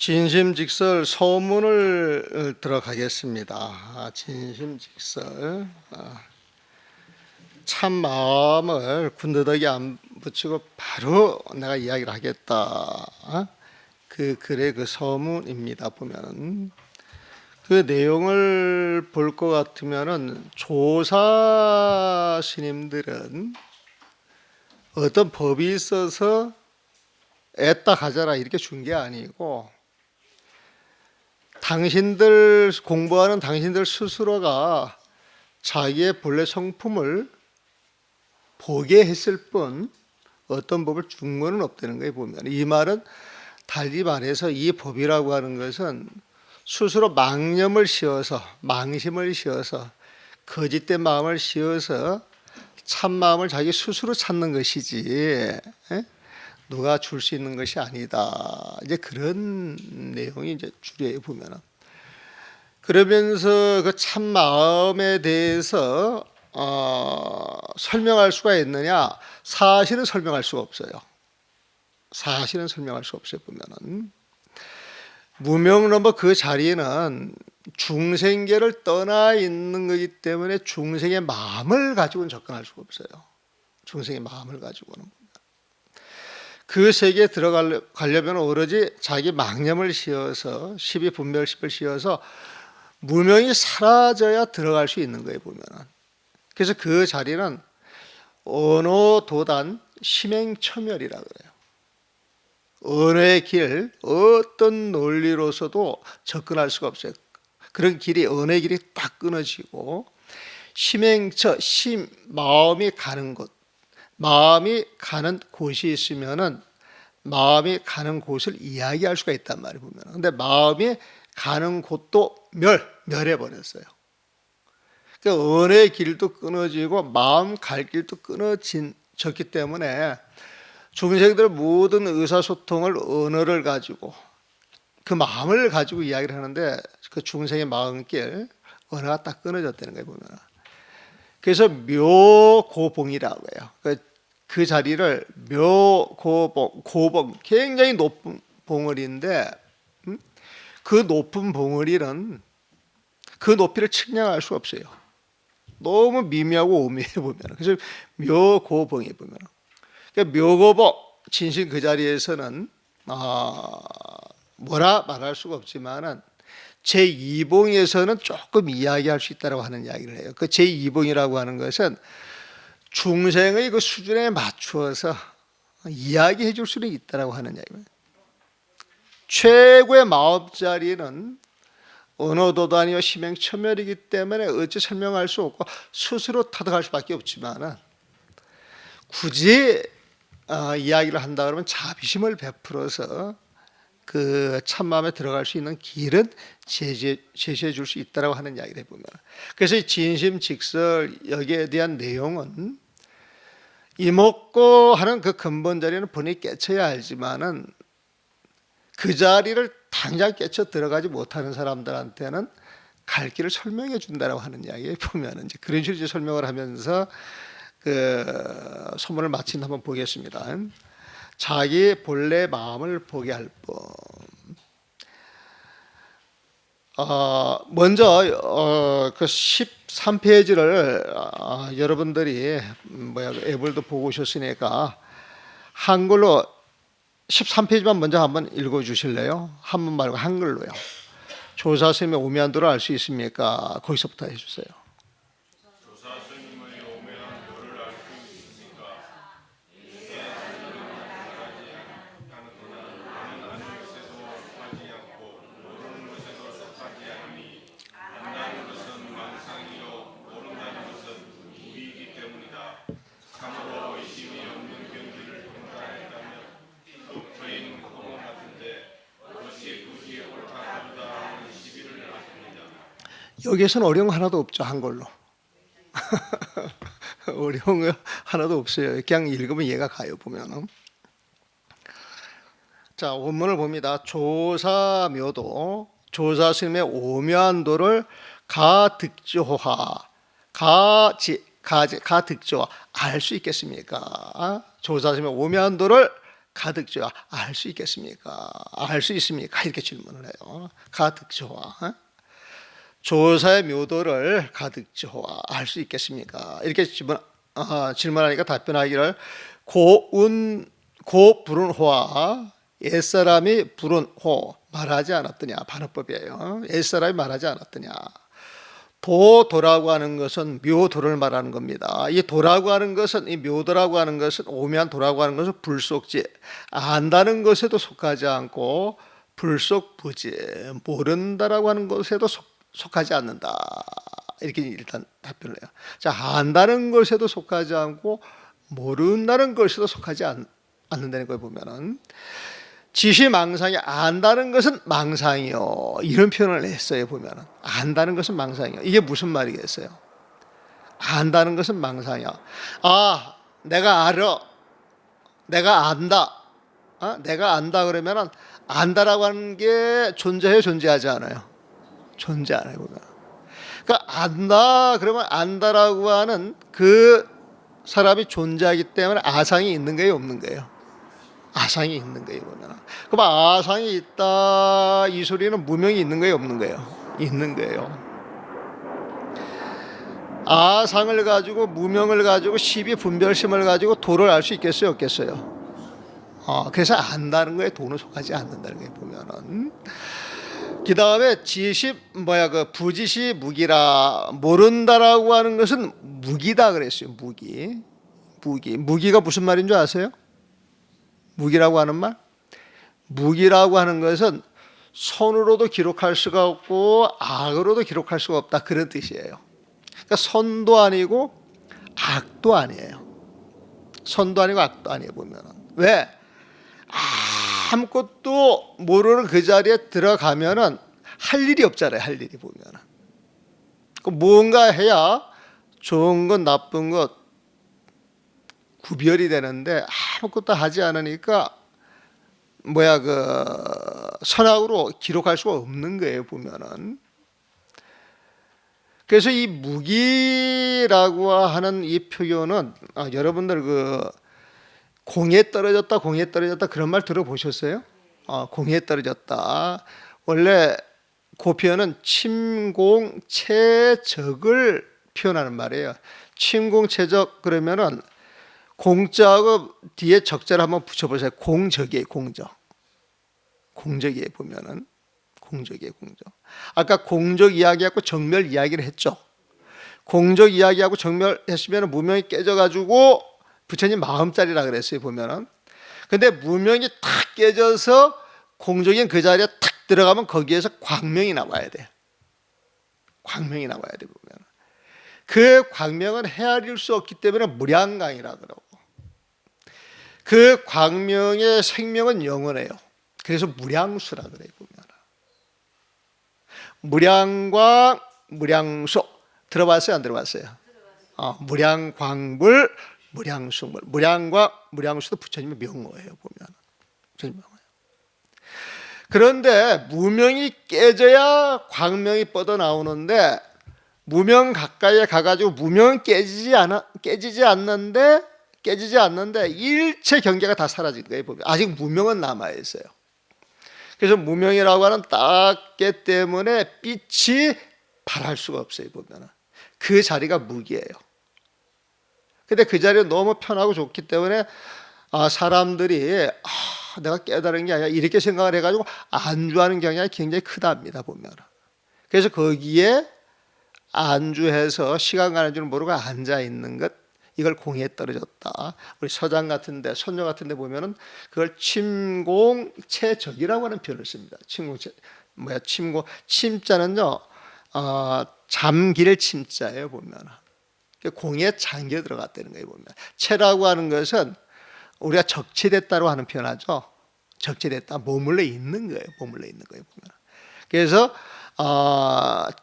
진심직설 서문을 들어가겠습니다. 진심직설. 참 마음을 군더더기 안 붙이고 바로 내가 이야기를 하겠다. 그 글의 그 서문입니다. 보면은 그 내용을 볼 것 같으면은 조사 스님들은 어떤 법이 있어서 애따 가져라 이렇게 준 게 아니고, 당신들 공부하는 당신들 스스로가 자기의 본래 성품을 보게 했을 뿐 어떤 법을 준 거는 없다는 거예요. 보면 이 말은 달리 말해서 이 법이라고 하는 것은 스스로 망념을 씌워서, 망심을 씌워서, 거짓된 마음을 씌워서 참 마음을 자기 스스로 찾는 것이지 누가 줄 수 있는 것이 아니다. 이제 그런 내용이 이제 줄이에요, 보면은. 그러면서 그 참 마음에 대해서 설명할 수가 있느냐? 사실은 설명할 수가 없어요. 사실은 설명할 수 없어요, 보면은. 무명넘어 그 자리에는 중생계를 떠나 있는 거기 때문에 중생의 마음을 가지고는 접근할 수가 없어요. 중생의 마음을 가지고는. 그 세계에 들어가려면 오로지 자기 망념을 씌워서, 십이분별십을 씌워서 무명이 사라져야 들어갈 수 있는 거예요, 보면은. 그래서 그 자리는 언어도단 심행처멸이라 그래요. 언어의 길, 어떤 논리로서도 접근할 수가 없어요. 그런 길이, 언어의 길이 딱 끊어지고, 심행처, 마음이 가는 곳, 마음이 가는 곳이 있으면은 마음이 가는 곳을 이야기할 수가 있단 말이에요, 보면. 근데 마음이 가는 곳도 멸해버렸어요. 그러니까 언어의 길도 끊어지고 마음 갈 길도 끊어졌기 때문에 중생들의 모든 의사소통을 언어를 가지고, 그 마음을 가지고 이야기를 하는데 그 중생의 마음길, 언어가 딱 끊어졌다는 거예요, 보면. 그래서 묘고봉이라고 해요. 그 자리를 묘고봉, 고봉, 굉장히 높은 봉우리인데, 그 높은 봉우리는 그 높이를 측량할 수 없어요. 너무 미미하고 오묘해, 보면. 그래서 묘고봉이 보면. 그러니까 묘고봉, 진심 그 자리에서는 뭐라 말할 수가 없지만은 제2봉에서는 조금 이야기할 수 있다고 하는 이야기를 해요. 그 제2봉이라고 하는 것은 중생의 그 수준에 맞추어서 이야기해 줄 수는 있다고 하는 이야기입니다. 최고의 마법자리는 언어도단이요 심행처멸이기 때문에 어찌 설명할 수 없고 스스로 타득할 수밖에 없지만, 굳이 이야기를 한다 그러면 자비심을 베풀어서 그 참마음에 들어갈 수 있는 길은 제시해 줄 수 있다고 하는 이야기를 해보면, 그래서 진심직설 여기에 대한 내용은 이목고 하는 그 근본 자리는 분이 깨쳐야 알지만은 그 자리를 당장 깨쳐 들어가지 못하는 사람들한테는 갈 길을 설명해 준다고 하는 이야기에 보면 이제 그런 식으로 설명을 하면서 그 소문을 마친 한번 보겠습니다. 자기 본래 마음을 보게 할 뿐. 먼저 그 13페이지를 여러분들이 앱을도 보고 오셨으니까 한글로 13페이지만 먼저 한번 읽어주실래요? 한번 말고 한글로요. 조사스님의 오묘한도를 알 수 있습니까? 거기서부터 해주세요. 여기에서는 어려운 거 하나도 없죠, 한글로. 어려운 거 하나도 없어요. 그냥 읽으면 이해가 가요, 보면은. 자, 원문을 봅니다. 조사묘도, 조사스님의 오묘한도를 가득조화, 가득조화 알 수 있겠습니까? 조사스님의 오묘한도를 가득조화. 알 수 있겠습니까? 알 수 있습니까? 이렇게 질문을 해요. 가득조화. 조사의 묘도를 가득조화. 알 수 있겠습니까? 이렇게 질문하니까 답변하기를 고 부른 호와 옛사람이 부른 호 말하지 않았더냐. 반어법이에요. 옛사람이 말하지 않았더냐. 도라고 하는 것은 묘도를 말하는 겁니다. 이 도라고 하는 것은, 이 묘도라고 하는 것은, 오묘한 도라고 하는 것은 불속지, 안다는 것에도 속하지 않고 불속부지, 모른다라고 하는 것에도 속하지 않는다. 이렇게 일단 답변을 해요. 자, 안다는 것에도 속하지 않고 모른다는 것에도 속하지 않는다는 걸 보면은, 지시망상이, 안다는 것은 망상이요, 이런 표현을 했어요. 보면은 안다는 것은 망상이요. 이게 무슨 말이겠어요? 안다는 것은 망상이야. 아, 내가 알아, 내가 안다, 내가 안다 그러면은 안다라고 하는 게 존재해요, 존재하지 않아요? 존재 안 해요. 보면. 그러니까 안다 그러면 안다라고 하는 그 사람이 존재하기 때문에 아상이 있는 거예요, 없는 거예요? 아상이 있는 거예요. 보면. 그럼 아상이 있다 이 소리는 무명이 있는 거예요, 없는 거예요? 있는 거예요. 아상을 가지고, 무명을 가지고, 시비 분별심을 가지고 도를 알 수 있겠어요, 없겠어요? 그래서 안다는 거에 도는 속하지 않는다는 거예요. 보면은. 그 다음에 부지시 무기라. 모른다라고 하는 것은 무기다 그랬어요. 무기가 무슨 말인 줄 아세요? 무기라고 하는 말? 무기라고 하는 것은 손으로도 기록할 수가 없고 악으로도 기록할 수가 없다, 그런 뜻이에요. 그러니까 선도 아니고 악도 아니에요. 선도 아니고 악도 아니에요. 보면은. 왜? 아무것도 모르는 그 자리에 들어가면은 할 일이 없잖아요. 할 일이 보면은. 뭔가 해야 좋은 것 나쁜 것 구별이 되는데 아무것도 하지 않으니까 선악으로 기록할 수가 없는 거예요. 보면은. 그래서 이 무기라고 하는 이 표현은 여러분들 공에 떨어졌다 그런 말 들어보셨어요? 공에 떨어졌다. 원래 그 표현은 침공체적을 표현하는 말이에요. 침공체적 그러면은 공자하고 뒤에 적자를 한번 붙여보세요. 공적이에요, 공적. 공적이에요, 보면은. 공적이에요, 공적. 아까 공적 이야기하고 정멸 이야기를 했죠. 공적 이야기하고 정멸했으면 무명이 깨져가지고 부처님 마음자리라 그랬어요, 보면은. 근데 무명이 탁 깨져서 공적인 그 자리에 탁 들어가면 거기에서 광명이 나와야 돼. 광명이 나와야 돼, 보면. 그 광명은 헤아릴 수 없기 때문에 무량광이라 그러고, 그 광명의 생명은 영원해요. 그래서 무량수라 그래요, 보면. 무량광, 무량수 들어봤어요, 안 들어봤어요? 무량광불, 무량수물. 무량광, 무량수도 부처님의 명호예요, 보면. 부처님 명호예요. 그런데 무명이 깨져야 광명이 뻗어 나오는데, 무명 가까이에 가가지고 무명은 깨지지 않는데 일체 경계가 다 사라진 거예요, 보면. 아직 무명은 남아 있어요. 그래서 무명이라고 하는 따깨 때문에 빛이 발할 수가 없어요, 보면. 그 자리가 무기예요. 근데 그 자리가 너무 편하고 좋기 때문에 사람들이 내가 깨달은 게 아니라 이렇게 생각을 해가지고 안주하는 경향이 굉장히 크답니다, 보면. 그래서 거기에 안주해서 시간 가는 줄 모르고 앉아 있는 것, 이걸 공에 떨어졌다. 우리 서장 같은데, 선녀 같은데 보면은 그걸 침공체적이라고 하는 표현을 씁니다. 침자는요, 잠길 침자예요, 보면. 공에 잠겨 들어갔다는 거예요, 보면. 체라고 하는 것은 우리가 적체됐다고 하는 표현하죠. 적체됐다, 머물러 있는 거예요, 보면. 그래서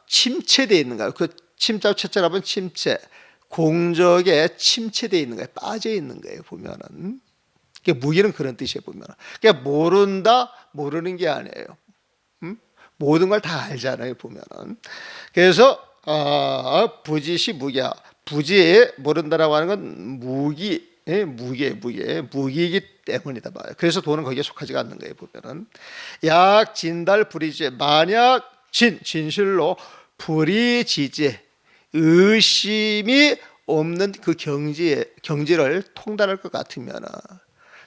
침체되어 있는 거예요. 그 침자 채자라면 침체, 공적에 침체되어 있는 거예요. 빠져 있는 거예요, 보면은. 무기는 그런 뜻이에요, 보면. 그러니까 모른다, 모르는 게 아니에요. 모든 걸 다 알잖아요, 보면은. 그래서 부지시 무기야. 부지, 모른다라고 하는 건 무기, 무기이기 때문이다 말이에요. 그래서 돈은 거기에 속하지가 않는 거예요. 보면은 약 진달 불이지 만약 진실로 불이지지 의심이 없는 그 경지를 통달할 것 같으면은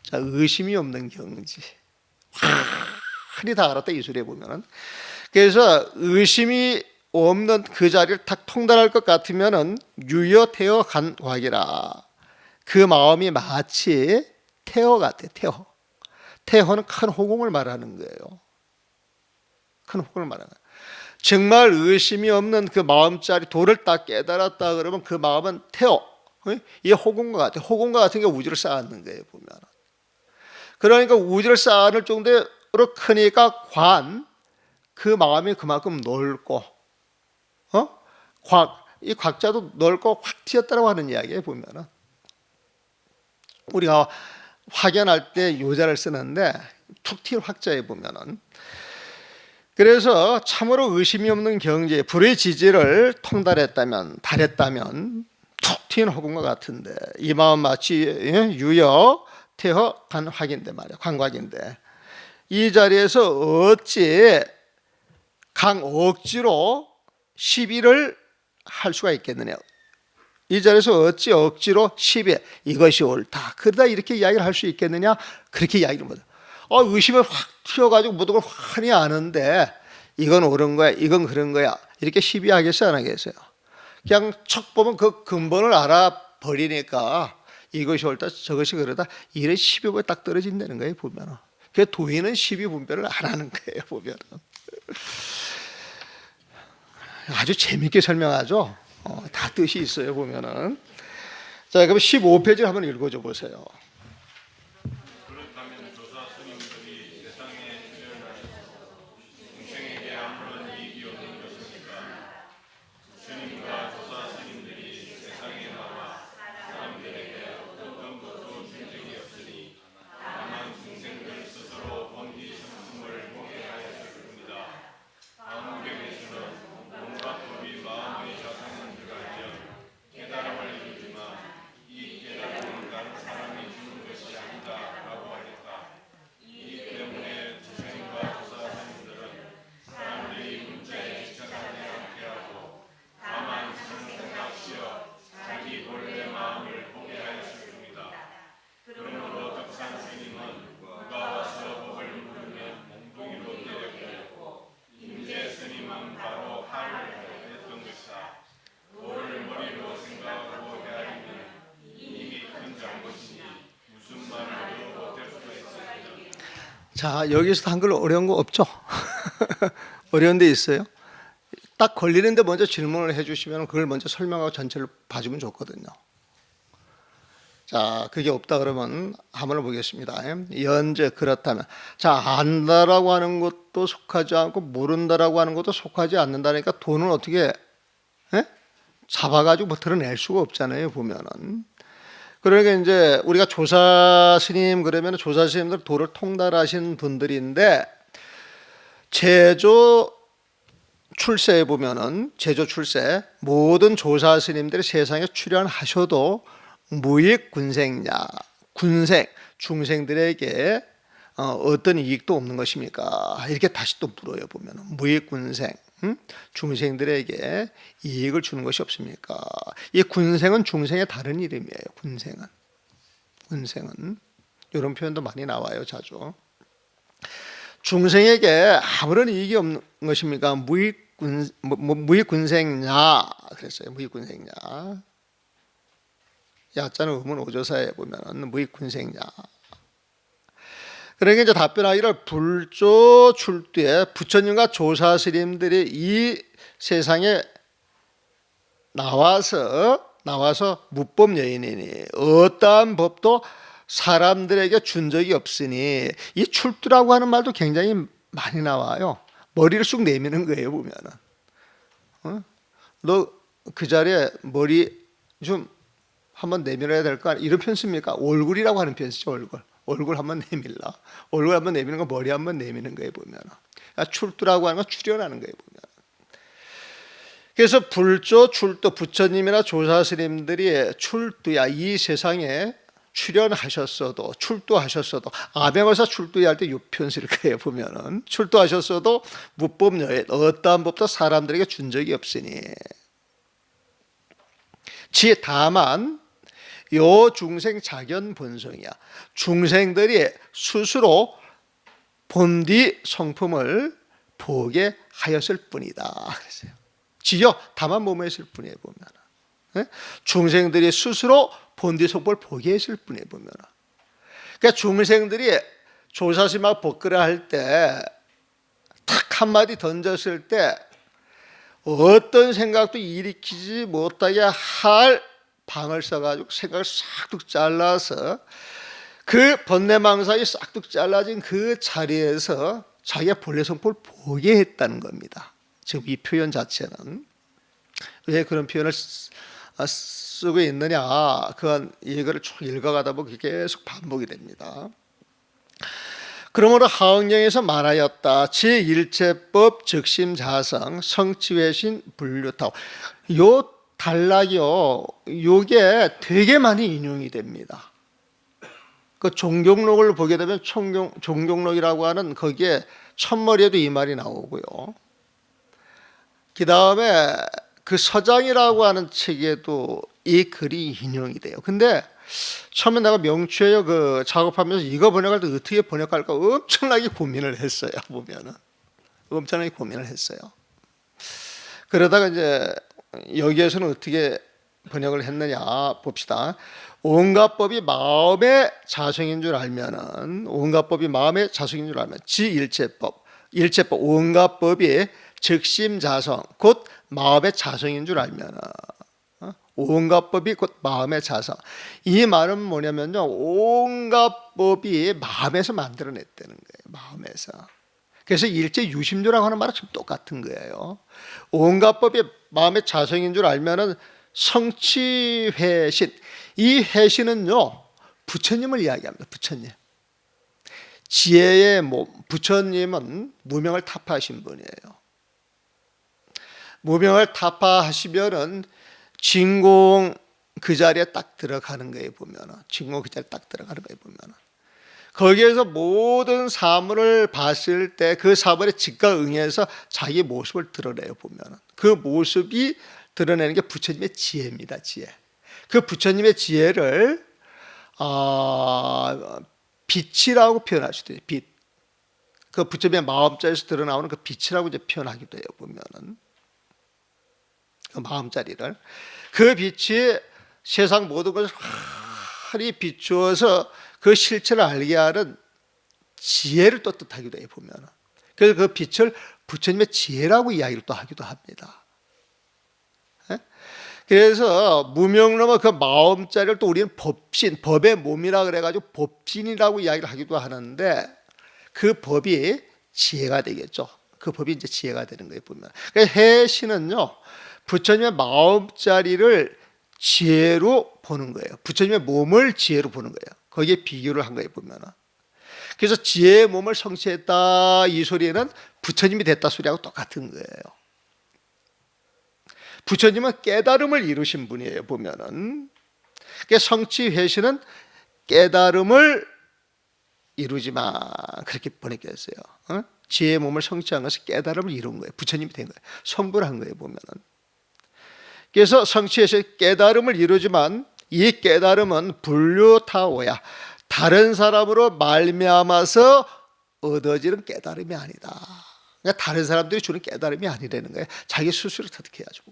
자 의심이 없는 경지 흔히 다 알았다 이 소리에 보면은 그래서 의심이 없는 그 자리를 탁 통달할 것 같으면은 유여태어 간곽이라 그 마음이 마치 태어 같아. 태어는 큰 호공을 말하는 거예요. 큰 호공을 말하는 거예요. 정말 의심이 없는 그 마음짜리 도를 딱 깨달았다 그러면 그 마음은 태어. 이 호공과 같아. 호공과 같은 게 우주를 쌓는 거예요. 보면. 그러니까 우주를 쌓을 정도로 크니까 그 마음이 그만큼 넓고, 이 곽자도 넓고 확 튀었다고 하는 이야기에 보면은. 우리가 확연할 때 요자를 쓰는데 툭 튀는 확자에 보면은 그래서 참으로 의심이 없는 경지에 불의 지지를 달했다면 툭 튀는 허공과 같은데 이 마음 마치 유여 태허 간확인데 말이야 관곽인데 이 자리에서 어찌 억지로 시비를 할 수가 있겠느냐. 이 자리에서 어찌 억지로 시비 이것이 옳다 그러다 이렇게 이야기를 할 수 있겠느냐. 그렇게 이야기를 못해. 의심을 확 튀어가지고 모든 걸 환히 아는데 이건 옳은 거야 이건 그런 거야 이렇게 시비하겠어요 안 하겠어요. 그냥 척 보면 그 근본을 알아버리니까 이것이 옳다 저것이 그러다 이런 시비가 딱 떨어진다는 거예요 보면은. 그 도인은 시비 분별을 안 하는 거예요 보면은. 아주 재밌게 설명하죠. 다 뜻이 있어요 보면은. 자 그럼 15페이지를 한번 읽어줘 보세요. 자 여기서 한글 어려운 거 없죠? 어려운 데 있어요? 딱 걸리는데 먼저 질문을 해주시면 그걸 먼저 설명하고 전체를 봐주면 좋거든요. 자 그게 없다 그러면 한번 보겠습니다. 연재 그렇다면 자 안다라고 하는 것도 속하지 않고 모른다라고 하는 것도 속하지 않는다니까 돈은 어떻게 잡아가지고 뭐 드러낼 수가 없잖아요 보면은. 그러니까 이제 우리가 조사 스님 그러면 조사 스님들 도를 통달하신 분들인데 제조 출세에 보면은 제조 출세 모든 조사 스님들이 세상에 출연하셔도 무익 군생냐 군생 중생들에게 어떤 이익도 없는 것입니까? 이렇게 다시 또 물어요 보면은 무익 군생 중생들에게 이익을 주는 것이 없습니까? 이 군생은 중생의 다른 이름이에요. 군생은 이런 표현도 많이 나와요. 자주. 중생에게 아무런 이익이 없는 것입니까? 무익군생냐 그랬어요. 무익군생냐. 야자는 음은 오조사에 보면은 무익군생냐. 그러니까 이제 답변하기를 불조 출두에 부처님과 조사 스님들이 이 세상에 나와서 무법 여인이니 어떠한 법도 사람들에게 준 적이 없으니 이 출두라고 하는 말도 굉장히 많이 나와요. 머리를 쑥 내미는 거예요 보면은. 너 그 자리에 머리 좀 한번 내밀어야 될 거 아니야? 이런 편 씁니까? 얼굴이라고 하는 편 쓰죠. 얼굴 한번 내밀라. 얼굴 한번 내미는 거 머리 한번 내미는 거예요 보면. 출두라고 하는 건 출연하는 거예요 보면. 그래서 불조 출두 부처님이나 조사 스님들이 출두야 이 세상에 출연하셨어도 출두하셨어도 암행어사 출두할 때 요편 쓸 거예요. 보면은 출두하셨어도 무법 여인 어떠한 법도 사람들에게 준 적이 없으니 지 다만 요 중생 자견 본성이야. 중생들이 스스로 본디 성품을 보게 하였을 뿐이다. 그랬어요. 지요 다만 뭐뭐했을 뿐이에요. 보면 중생들이 스스로 본디 성품을 보게 했을 뿐이에요. 보면 그러니까 중생들이 조사심하고 법그라 할 때 탁 한마디 던졌을 때 어떤 생각도 일으키지 못하게 할 방을 써가지고 생각을 싹둑 잘라서 그 번뇌망상이 싹둑 잘라진 그 자리에서 자기가 본래 성품을 보게 했다는 겁니다. 지금 이 표현 자체는 왜 그런 표현을 쓰고 있느냐, 그건 이거를 쭉 읽어가다 보면 계속 반복이 됩니다. 그러므로 하응령에서 말하였다. 제1제법 즉심자성 성취외신 불류타오. 요 단락이요, 요게 되게 많이 인용이 됩니다. 그 종경록을 보게 되면 종경록이라고 하는 거기에 첫머리에도 이 말이 나오고요. 그 다음에 그 서장이라고 하는 책에도 이 글이 인용이 돼요. 근데 처음에 내가 명추해요 그 작업하면서 이거 번역할 때 어떻게 번역할까 엄청나게 고민을 했어요. 보면은 엄청나게 고민을 했어요. 그러다가 이제 여기에서는 어떻게 번역을 했느냐 봅시다. 온갖 법이 마음의 자성인 줄 알면은, 온갖 법이 마음의 자성인 줄 알면 지일체법, 일체법 온갖 법이 즉심자성 곧 마음의 자성인 줄 알면은, 온갖 법이 곧 마음의 자성. 이 말은 뭐냐면요, 온갖 법이 마음에서 만들어냈다는 거예요. 마음에서. 그래서 일체 유심조라고 하는 말은 좀 똑같은 거예요. 온갖 법이 마음의 자성인 줄 알면은 성취회신. 이 회신은요, 부처님을 이야기합니다. 부처님. 지혜의 몸. 부처님은 무명을 타파하신 분이에요. 무명을 타파하시면은 진공 그 자리에 딱 들어가는 거에 보면은, 진공 그 자리에 딱 들어가는 거에 보면은, 거기에서 모든 사물을 봤을 때 그 사물에 즉각 응해서 자기 모습을 드러내요. 보면은 그 모습이 드러내는 게 부처님의 지혜입니다. 지혜. 그 부처님의 지혜를 빛이라고 표현할 수도 있어요. 빛. 그 부처님의 마음자리에서 드러나오는 그 빛이라고 이제 표현하기도 해요. 보면은 그 마음자리를, 그 빛이 세상 모든 것을 환히 비추어서 그 실체를 알게 하는 지혜를 또 뜻하기도 해요. 보면은 그래서 그 빛을 부처님의 지혜라고 이야기를 또 하기도 합니다. 그래서 무명론은 그 마음자리를 또 우리는 법신, 법의 몸이라 그래가지고 법신이라고 이야기를 하기도 하는데, 그 법이 지혜가 되겠죠. 그 법이 이제 지혜가 되는 거예요. 보면 해신은요, 부처님의 마음자리를 지혜로 보는 거예요. 부처님의 몸을 지혜로 보는 거예요. 거기에 비교를 한 거예요. 보면은. 그래서 지혜의 몸을 성취했다 이 소리는 부처님이 됐다 소리하고 똑같은 거예요. 부처님은 깨달음을 이루신 분이에요. 보면은 성취회신은 깨달음을 이루지만, 그렇게 번역했어요. 지혜의 몸을 성취한 것은 깨달음을 이룬 거예요. 부처님이 된 거예요. 성불한 거예요. 보면은. 그래서 성취회신 깨달음을 이루지만 이 깨달음은 불류타오야. 다른 사람으로 말미암아서 얻어지는 깨달음이 아니다. 그러니까 다른 사람들이 주는 깨달음이 아니라는 거예요. 자기 스스로 터득해야죠.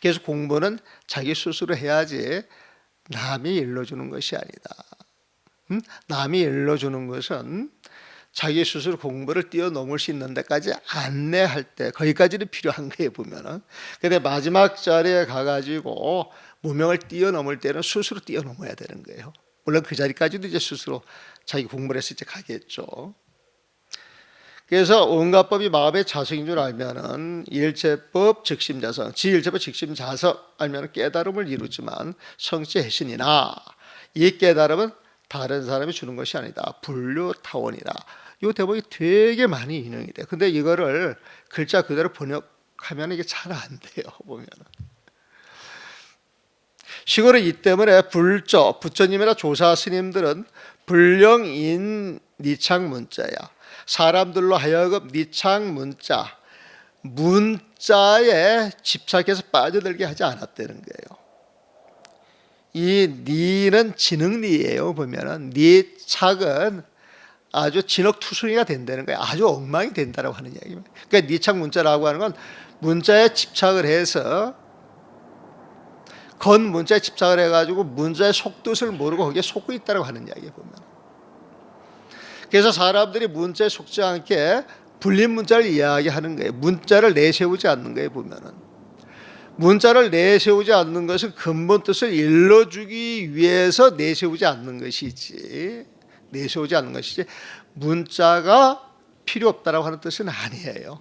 그래서 공부는 자기 스스로 해야지 남이 일러주는 것이 아니다. 남이 일러주는 것은 자기 스스로 공부를 뛰어넘을 수 있는 데까지 안내할 때 거기까지는 필요한 거예요. 보면은. 근데 마지막 자리에 가가지고 무명을 뛰어넘을 때는 스스로 뛰어넘어야 되는 거예요. 물론 그 자리까지도 이제 스스로 자기 공부를 해서 이제 가겠죠. 그래서 온갖 법이 마음의 자성인 줄 알면은 일체법 즉심자성, 지일체법 즉심자성 알면은 깨달음을 이루지만 성취해신이나 이 깨달음은 다른 사람이 주는 것이 아니다. 불류타원이다. 이 대목이 되게 많이 인용이 돼요. 근데 이거를 글자 그대로 번역하면 이게 잘 안 돼요. 보면은 시골은 이 때문에 부처님이나 조사 스님들은 불령인 니창문자야. 사람들로 하여금 니창문자, 문자에 집착해서 빠져들게 하지 않았다는 거예요. 이 니는 진흙니예요. 보면은 니착은 아주 진흙투성이가 된다는 거예요. 아주 엉망이 된다라고 하는 이야기입니다. 그러니까 니착문자라고 하는 건 문자에 집착을 해서 건 문자에 집착을 해가지고 문자의 속뜻을 모르고 거기에 속고 있다고 하는 이야기에 보면. 그래서 사람들이 문자에 속지 않게 불린 문자를 이야기하는 거예요. 문자를 내세우지 않는 거예요. 보면은 문자를 내세우지 않는 것은 근본 뜻을 일러주기 위해서 내세우지 않는 것이지, 내세우지 않는 것이지 문자가 필요 없다라고 하는 뜻은 아니에요.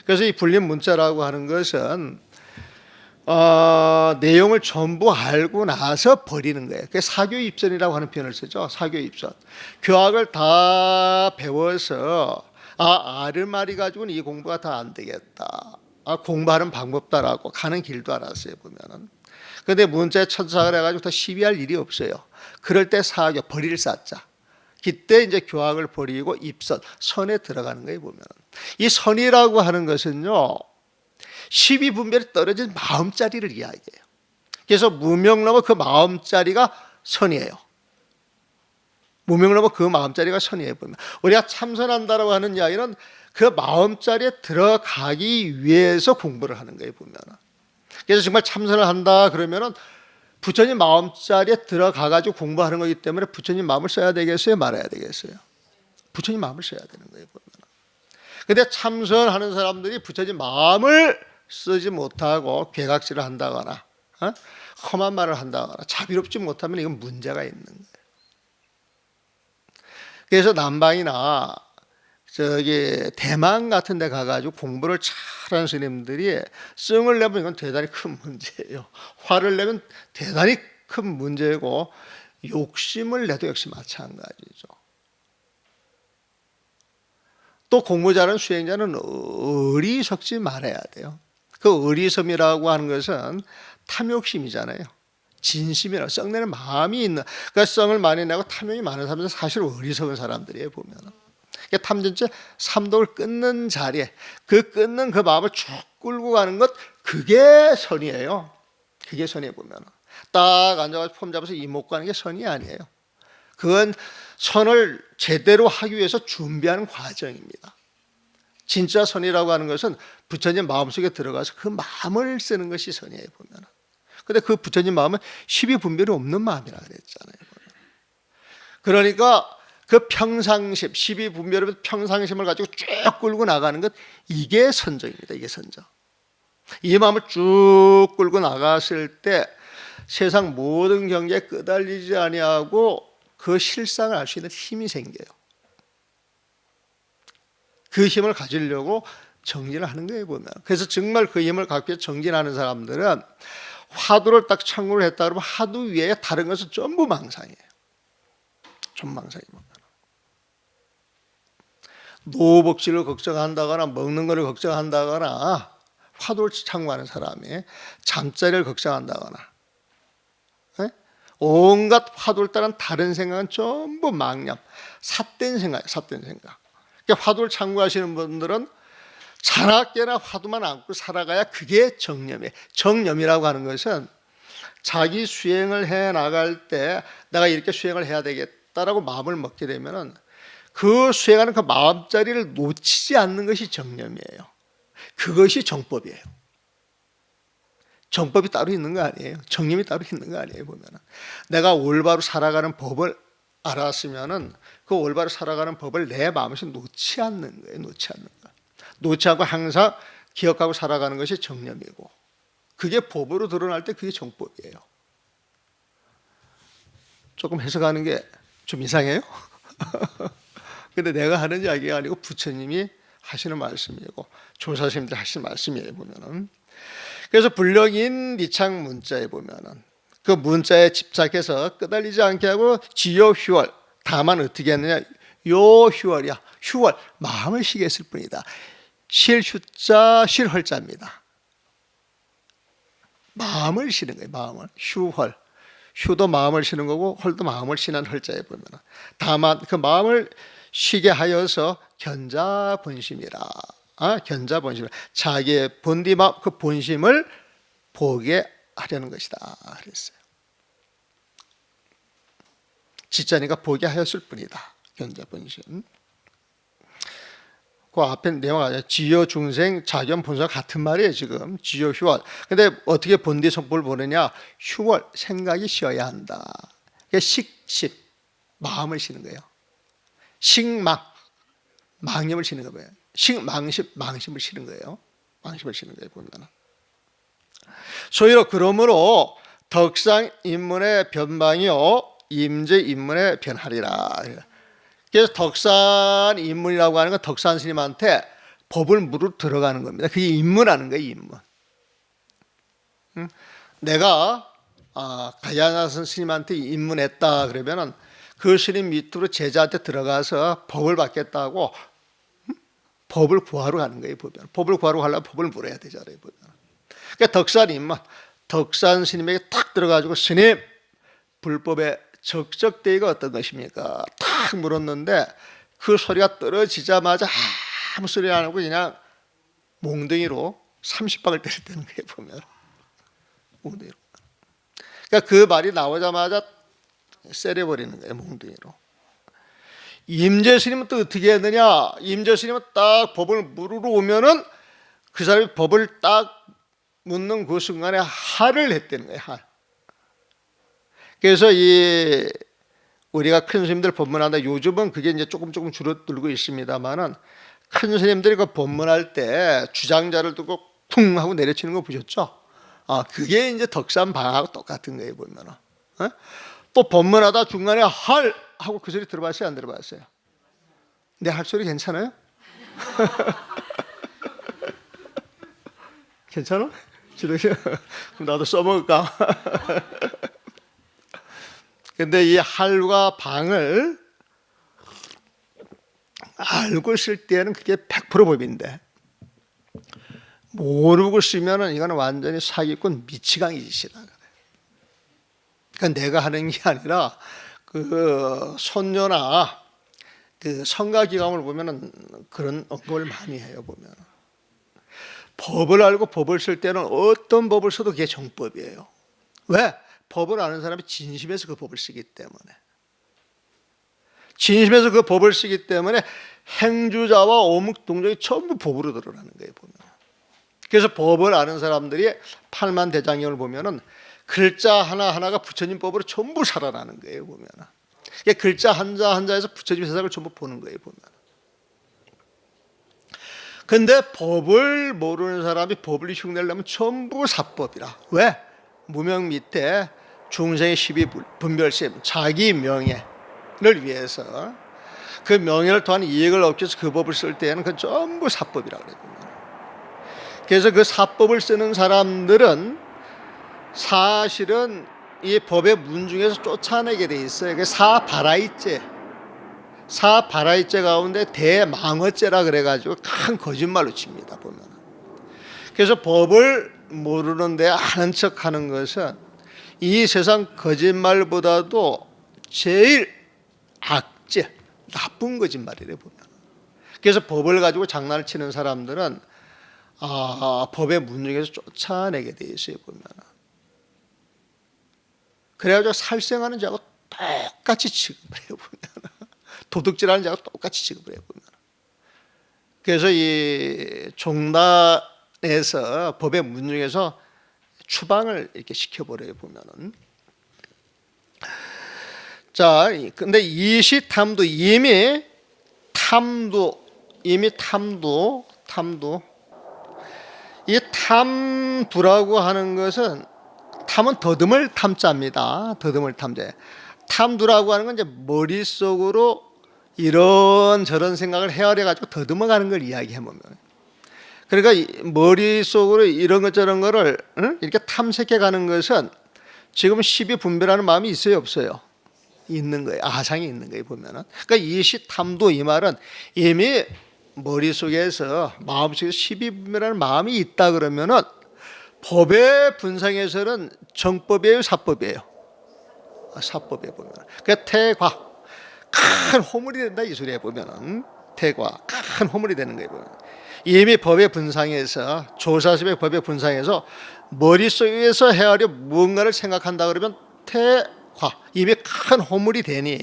그래서 이 불린 문자라고 하는 것은 내용을 전부 알고 나서 버리는 거예요. 그게 사교입선이라고 하는 표현을 쓰죠. 사교입선. 교학을 다 배워서 아르마리 가지고는 이 공부가 다 안 되겠다. 공부하는 방법다라고 가는 길도 알았어요. 보면은. 그런데 문자에 천착을 해가지고 더 시비할 일이 없어요. 그럴 때 사교, 버릴 사자. 그때 이제 교학을 버리고 입선, 선에 들어가는 거예요. 보면 이 선이라고 하는 것은요, 12분별이 떨어진 마음자리를 이야기해요. 그래서 무명러머 그 마음자리가 선이에요. 무명러머 그 마음자리가 선이에요. 보면 우리가 참선한다라고 하는 이야기는 그 마음자리에 들어가기 위해서 공부를 하는 거예요. 보면 그래서 정말 참선을 한다 그러면은 부처님 마음자리에 들어가가지고 공부하는 거기 때문에 부처님 마음을 써야 되겠어요? 말아야 되겠어요? 부처님 마음을 써야 되는 거예요. 보면. 근데 참선하는 사람들이 부처님 마음을 쓰지 못하고 괴각질을 한다거나 험한 말을 한다거나 자비롭지 못하면 이건 문제가 있는 거예요. 그래서 남방이나 대만 같은 데 가가지고 공부를 잘하는 스님들이 성을 내면 이건 대단히 큰 문제예요. 화를 내면 대단히 큰 문제고 욕심을 내도 역시 마찬가지죠. 또 공부 잘하는 수행자는 어리석지 말아야 돼요. 그 어리석음이라고 하는 것은 탐욕심이잖아요. 진심이라고 썩내는 마음이 있는, 그러니까 썩을 많이 내고 탐욕이 많은 사람들은 사실 어리석은 사람들이에요. 보면 탐진체 삼독을 끊는 자리에 그 끊는 그 마음을 쭉 끌고 가는 것, 그게 선이에요. 그게 선이에요. 보면 딱 앉아가지고 폼 잡아서 이목 가는 게 선이 아니에요. 그건 선을 제대로 하기 위해서 준비하는 과정입니다. 진짜 선이라고 하는 것은 부처님 마음속에 들어가서 그 마음을 쓰는 것이 선이에요. 보면. 근데 그 부처님 마음은 12분별이 없는 마음이라 그랬잖아요. 그러니까 그 평상심, 12분별의 평상심을 가지고 쭉 끌고 나가는 것, 이게 선정입니다. 이게 선정. 이 마음을 쭉 끌고 나갔을 때 세상 모든 경계에 끄달리지 아니하고 그 실상을 알 수 있는 힘이 생겨요. 그 힘을 가지려고 정진을 하는 거예요. 보면. 그래서 정말 그 힘을 갖기 위해 정진하는 사람들은 화두를 딱 참고를 했다 그러면 화두 위에 다른 것은 전부 망상이에요. 전 망상이에요. 노복지를 걱정한다거나 먹는 것을 걱정한다거나 화두를 참고하는 사람이 잠자리를 걱정한다거나 온갖 화두를 따른 다른 생각은 전부 망념, 삿된 생각이에요. 삿된 생각. 그러니까 화두를 참고하시는 분들은 자나깨나 화두만 안고 살아가야 그게 정념이에요. 정념이라고 하는 것은 자기 수행을 해 나갈 때 내가 이렇게 수행을 해야 되겠다라고 마음을 먹게 되면은 그 수행하는 그 마음자리를 놓치지 않는 것이 정념이에요. 그것이 정법이에요. 정법이 따로 있는 거 아니에요. 정념이 따로 있는 거 아니에요. 보면은 내가 올바로 살아가는 법을 알았으면은 그 올바로 살아가는 법을 내 마음에서 놓지 않는 거예요. 놓지 않는 거. 놓지 않고 항상 기억하고 살아가는 것이 정념이고, 그게 법으로 드러날 때 그게 정법이에요. 조금 해석하는 게 좀 이상해요? 근데 내가 하는 이야기가 아니고 부처님이 하시는 말씀이고 조사스님들 하시는 말씀이에요. 보면은. 그래서 불령인 니창 문자에 보면은 그 문자에 집착해서 끄달리지 않게 하고 지요 휴월, 다만 어떻게 했느냐, 요 휴월이야. 휴월, 마음을 쉬게 했을 뿐이다. 실 휴자, 실 헐자입니다. 마음을 쉬는 거예요. 마음을. 휴헐. 휴도 마음을 쉬는 거고 헐도 마음을 쉬는 헐자에 보면 다만 그 마음을 쉬게 하여서 견자본심이라. 견자본심. 자기의 본디마 그 본심을 보게 하려는 것이다. 그랬어요. 지자니까 보게 하였을 뿐이다. 견자본심. 그 앞에 내용 아니야. 지여 중생 자견 본성 같은 말이에요. 지금 지여 휴월. 근데 어떻게 본디 성법을 보느냐? 휴월 생각이 쉬어야 한다. 그러니까 식십 마음을 쉬는 거예요. 식망 망념을 쉬는 거예요. 식망십 망심을 쉬는 거예요. 망심을 쉬는 거예요. 보면은. 소위로 그러므로 덕상 인문의 변방이요 임제 인문의 변하리라. 그래서 덕산 인문이라고 하는 건 덕산 스님한테 법을 물어 들어가는 겁니다. 그게 인문하는 거예요. 인문. 내가 가야나선 스님한테 입문했다 그러면은 그 스님 밑으로 제자한테 들어가서 법을 받겠다고 법을 구하러 가는 거예요. 보면 법을 구하러 가려면 법을 물어야 되잖아요. 보면. 그러니까 덕산 입문, 덕산 스님에게 탁 들어가지고 스님 불법의 적적대의가 어떤 것입니까? 탁 물었는데 그 소리가 떨어지자마자 아무 소리 안 하고 그냥 몽둥이로 30방을 때렸다는 거예요. 보면 몽둥이로. 그러니까 그 말이 나오자마자 세려버리는 거예요. 몽둥이로. 임재 스님은 또 어떻게 했느냐? 임재 스님은 딱 법을 물으러 오면은 그 사람이 법을 딱 묻는 그 순간에 할을 했다는 거예요. 할. 그래서 이 우리가 큰 스님들 법문한다. 요즘은 그게 이제 조금 줄어들고 있습니다만은 큰 스님들이 그 법문할 때 주장자를 두고 쿵 하고 내려치는 거 보셨죠? 그게 이제 덕산 방하고 똑같은 거예요. 보면은. 또 법문하다 중간에 할 하고 그 소리 들어봤어요? 안 들어봤어요? 내 할 소리 괜찮아요? 괜찮아? 그럼 나도 써먹을까? 근데 이 할과 방을 알고 쓸 때는 그게 100% 법인데 모르고 쓰면은 이거는 완전히 사기꾼 미치광이 짓이다. 그러니까 내가 하는 게 아니라 그 손녀나 그 성가기감을 보면은 그런 언급을 많이 해요. 보면 법을 알고 법을 쓸 때는 어떤 법을 써도 그게 정법이에요. 왜? 법을 아는 사람이 진심에서 그 법을 쓰기 때문에. 진심에서 그 법을 쓰기 때문에 행주자와 오묵동정이 전부 법으로 드러나는 거예요. 보면. 그래서 법을 아는 사람들이 팔만대장경을 보면은 글자 하나하나가 부처님 법으로 전부 살아나는 거예요. 보면. 그러니까 글자 한자 한자에서 부처님 세상을 전부 보는 거예요. 보면. 근데 법을 모르는 사람이 법을 흉내내려면 전부 사법이라. 왜? 무명 밑에 중생의 시비 분별심, 자기 명예를 위해서 그 명예를 통한 이익을 얻기 위해서 그 법을 쓸 때에는 그 전부 사법이라고 그래요. 그래서 그 사법을 쓰는 사람들은 사실은 이 법의 문 중에서 쫓아내게 돼 있어요. 그 사바라이죄. 사바라이죄 가운데 대망어죄라 그래가지고 큰 거짓말로 칩니다. 보면. 그래서 법을 모르는데 아는 척하는 것은 이 세상 거짓말보다도 제일 악죄, 나쁜 거짓말이래 보면. 그래서 법을 가지고 장난을 치는 사람들은 법의 문 중에서 쫓아내게 돼 있어요. 보면. 그래가지고 살생하는 자하고 똑같이 취급을 해요. 보면. 도둑질하는 자하고 똑같이 취급을 해요. 보면. 그래서 이 종단에서 법의 문 중에서 추방을 이렇게 시켜버려요. 보면은. 자, 근데 이시탐도 이미 탐도 이 탐두라고 하는 것은 탐은 더듬을 탐자입니다. 더듬을 탐자. 탐두라고 하는 건 이제 머릿속으로 이런저런 생각을 헤아려 가지고 더듬어가는 걸 이야기해 보면. 그러니까 머릿속으로 이런 것 저런 거를 이렇게 탐색해 가는 것은 지금 시비 분별하는 마음이 있어요, 없어요? 있는 거예요. 아상이 있는 거예요, 보면은. 그러니까 이시탐도 이 말은 이미 머릿속에서 마음속에서 시비 분별하는 마음이 있다 그러면은 법의 분상에서는 정법이에요, 사법이에요? 사법에 보면 그 태과 큰 호물이 된다 이 소리에 보면은 태과 큰 호물이 되는 거예요. 보면 이미 법의 분상에서 조사심의 법의 분상에서 머릿속에서 헤아려 무언가를 생각한다 그러면 태과 이미 큰 호물이 되니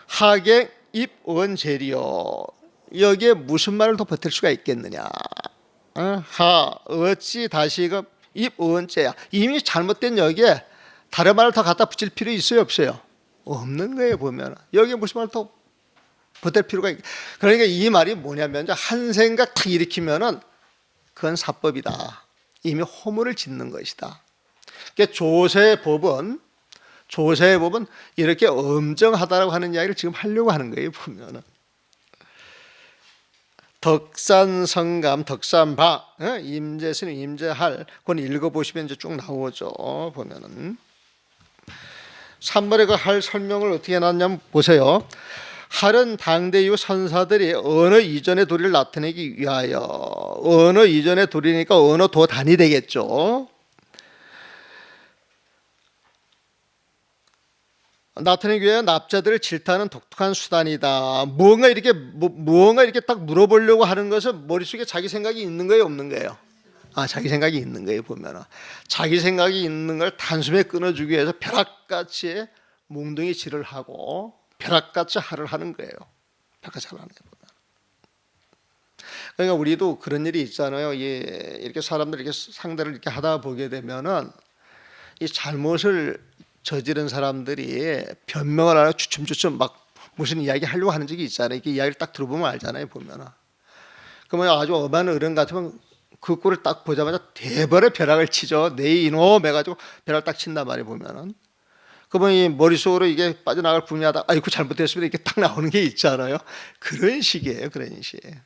하객 입원재리요. 여기에 무슨 말을 더 버틸 수가 있겠느냐. 하 어찌 다시금 입원죄야. 이미 잘못된 여기에 다른 말을 더 갖다 붙일 필요 있어요, 없어요? 없는 거예요. 보면 여기에 무슨 말을 더 버틸 필요가 있. 그러니까 이 말이 뭐냐면 한 생각 탁 일으키면은 그건 사법이다. 이미 허물을 짓는 것이다. 그러니까 조세의 법은 이렇게 엄정하다라고 하는 이야기를 지금 하려고 하는 거예요. 보면은 덕산성감 덕산바 임재스님 임재할 그건 읽어보시면 이제 쭉 나오죠. 보면은 3번에 그 할 설명을 어떻게 해놨냐면 보세요. 할은 당대 이후 선사들이 언어 이전의 도리를 나타내기 위하여 언어 이전의 도리니까 언어 도단이 되겠죠. 나타내기 위해 납자들을 질타하는 독특한 수단이다. 무언가 이렇게 딱 물어보려고 하는 것은 머릿속에 자기 생각이 있는 거예요, 없는 거예요? 자기 생각이 있는 거예요. 보면은 자기 생각이 있는 걸 단숨에 끊어주기 위해서 벼락같이 몽둥이 질을 하고 벼락같이 할을 하는 거예요. 벼락같이 하는 거예요. 그러니까 우리도 그런 일이 있잖아요. 이렇게 사람들 이렇게 상대를 이렇게 하다 보게 되면은 이 잘못을 저지른 사람들이 변명을 하고 주춤주춤 막 무슨 이야기 하려고 하는 적이 있잖아요. 이렇게 이야기를 딱 들어보면 알잖아요. 보면은 그러면 아주 엄한 어른 같으면 그 꼴을 딱 보자마자 대벌의 벼락을 치죠. 내 이놈 해가지고 벼락을 딱 친단 말이에요. 보면은 그러면 이 머릿속으로 이게 빠져나갈 분이 하다 아이고 잘못됐습니다 이렇게 딱 나오는 게 있잖아요. 그런 식이에요. 그런 식이에요.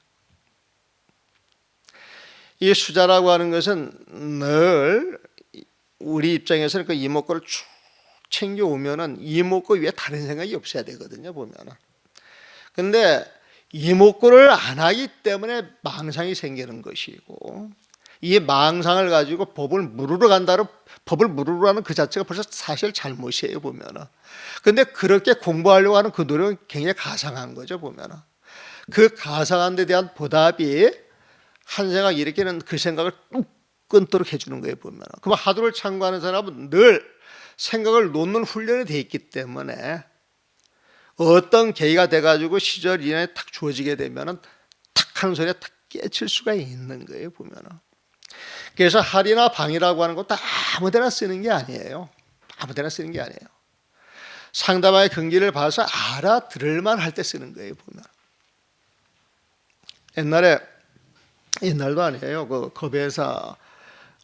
이 수자라고 하는 것은 늘 우리 입장에서는 그 이목구를 쭉 챙겨오면은 이목구 위에 다른 생각이 없어야 되거든요. 보면은 근데 이목구를 안 하기 때문에 망상이 생기는 것이고 이 망상을 가지고 법을 물으러 간다는 법을 물으러 하는 그 자체가 벌써 사실 잘못이에요. 보면은 근데 그렇게 공부하려고 하는 그 노력은 굉장히 가상한 거죠. 보면은 그 가상한 데 대한 보답이 한 생각 일으키는 그 생각을 뚝 끊도록 해주는 거예요. 보면은 그럼 하도를 참고하는 사람은 늘 생각을 놓는 훈련이 돼 있기 때문에 어떤 계기가 돼가지고 시절 이내에 탁 주어지게 되면은 탁 하는 소리에 탁 깨칠 수가 있는 거예요. 보면은 그래서 할이나 방이라고 하는 것도 아무데나 쓰는 게 아니에요. 아무데나 쓰는 게 아니에요. 상대방의 근기를 봐서 알아들을만 할 때 쓰는 거예요. 보면 옛날도 아니에요. 그 거배사